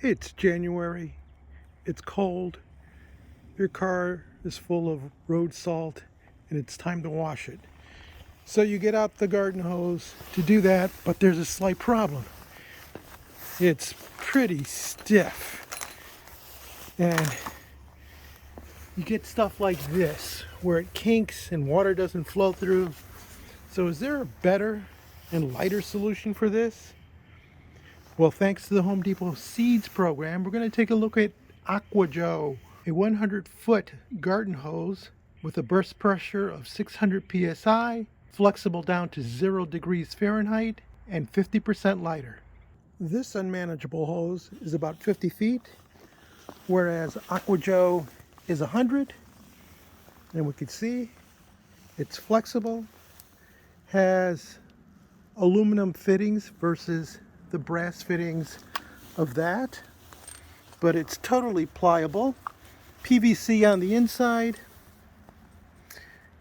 It's January, it's cold, your car is full of road salt, and it's time to wash it. So you get out the garden hose to do that, but there's a slight problem. It's pretty stiff. And you get stuff like this, where it kinks and water doesn't flow through. So is there a better and lighter solution for this? Well, thanks to the Home Depot Seeds program, we're going to take a look at Aqua Joe, a 100-foot garden hose with a burst pressure of 600 psi, flexible down to 0 degrees Fahrenheit, and 50% lighter. This unmanageable hose is about 50 feet, whereas Aqua Joe is 100. And we can see it's flexible, has aluminum fittings versus the brass fittings of that, but it's totally pliable. PVC on the inside,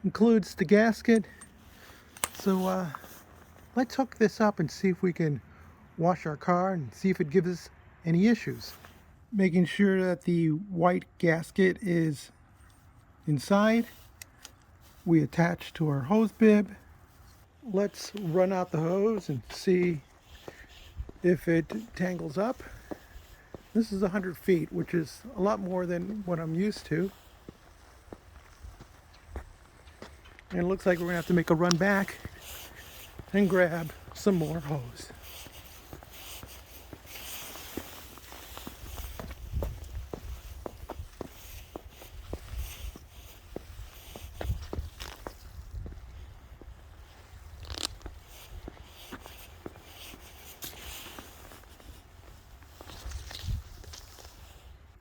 includes the gasket. So let's hook this up and see if we can wash our car and see if it gives us any issues. Making sure that the white gasket is inside, we attach to our hose bib. Let's run out the hose and see if it tangles up. This is 100 feet, which is a lot more than what I'm used to. And it looks like we're gonna have to make a run back and grab some more hose.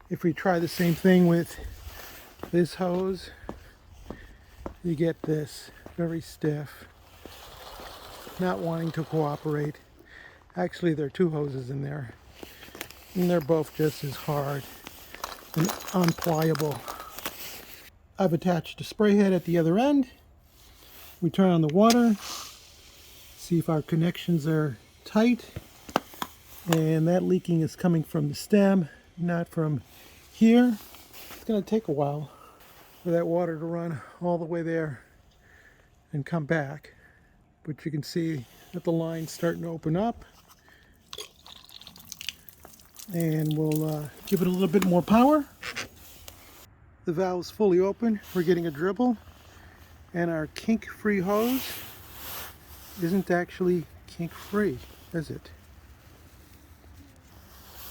If we try the same thing with this hose, you get this very stiff, not wanting to cooperate. Actually, there are two hoses in there, and they're both just as hard and unpliable. I've attached a spray head at the other end. We turn on the water, see if our connections are tight, and that leaking is coming from the stem, not from here. It's going to take a while for that water to run all the way there and come back, but you can see that the line's starting to open up, and we'll give it a little bit more power. The valve's fully open, we're getting a dribble, and our kink-free hose isn't actually kink-free, is it?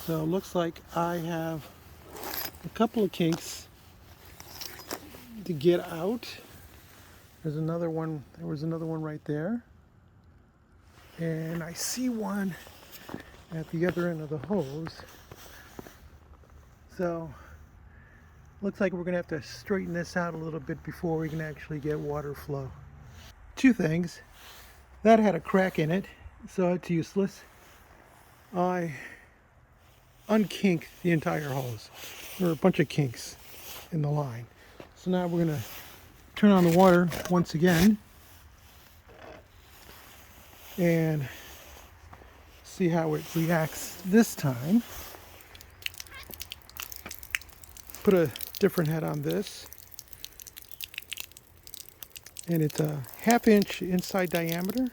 So it looks like I have a couple of kinks to get out. There's another one, there was another one right there. And I see one at the other end of the hose. So looks like we're gonna have to straighten this out a little bit before we can actually get water flow. Two things. That had a crack in it, so it's useless. I unkinked the entire hose. There are a bunch of kinks in the line. So now we're going to turn on the water once again and see how it reacts this time. Put a different head on this, and it's a 1/2 inch inside diameter,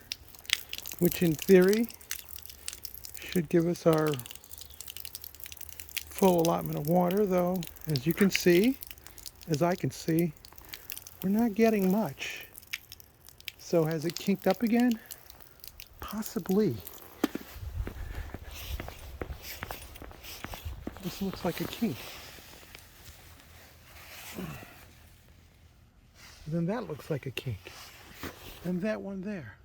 which in theory should give us our full allotment of water, though as you can see, as I can see, we're not getting much. So has it kinked up again? Possibly. This looks like a kink. Then that looks like a kink. And that one there.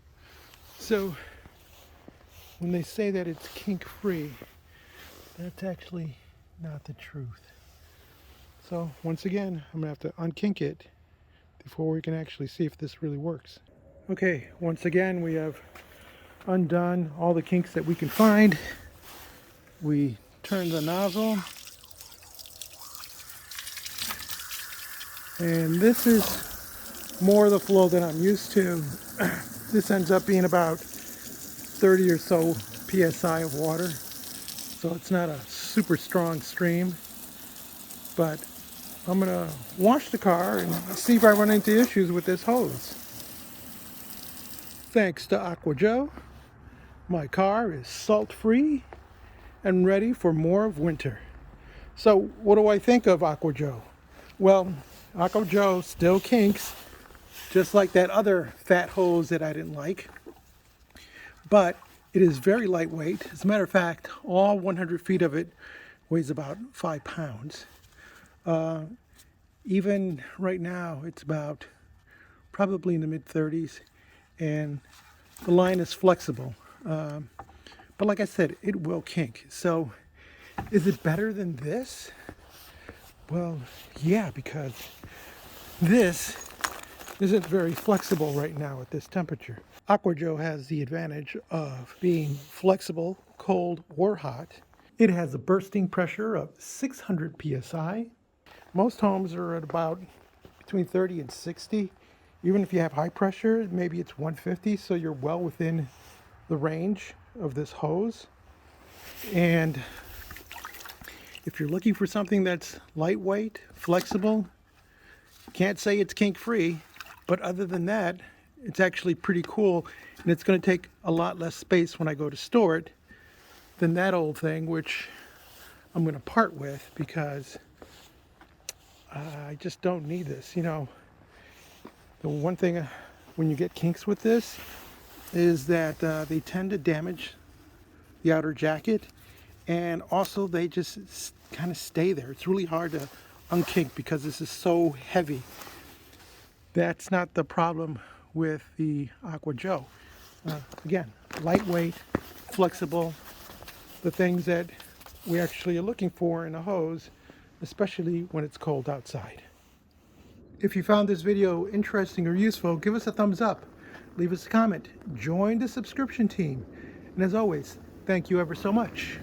So when they say that it's kink free, that's actually not the truth. So once again, I'm gonna have to unkink it before we can actually see if this really works. Okay, once again, we have undone all the kinks that we can find. We turn the nozzle, and this is more the flow than I'm used to. This ends up being about 30 or so psi of water. so it's not a super strong stream, but I'm gonna wash the car and see if I run into issues with this hose. Thanks to Aqua Joe, my car is salt-free and ready for more of winter. So what do I think of Aqua Joe? Well, Aqua Joe still kinks, just like that other fat hose that I didn't like. But it is very lightweight. As a matter of fact, all 100 feet of it weighs about 5 pounds. Even right now, it's about probably in the mid-30s, and the line is flexible. But like I said, it will kink. So is it better than this? Well, yeah, because this isn't very flexible right now at this temperature. Aqua Joe has the advantage of being flexible, cold, or hot. It has a bursting pressure of 600 psi. Most homes are at about between 30 and 60. Even if you have high pressure, maybe it's 150, so you're well within the range of this hose. And if you're looking for something that's lightweight, flexible, can't say it's kink free, but other than that, it's actually pretty cool, and it's going to take a lot less space when I go to store it than that old thing, which I'm going to part with because I just don't need this. You know, the one thing when you get kinks with this is that they tend to damage the outer jacket, and also they just kind of stay there. It's really hard to unkink because this is so heavy. That's not the problem with the Aqua Joe. Again, lightweight, flexible, the things that we actually are looking for in a hose, especially when it's cold outside. If you found this video interesting or useful, give us a thumbs up, leave us a comment, join the subscription team, and as always, thank you ever so much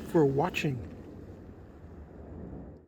for watching.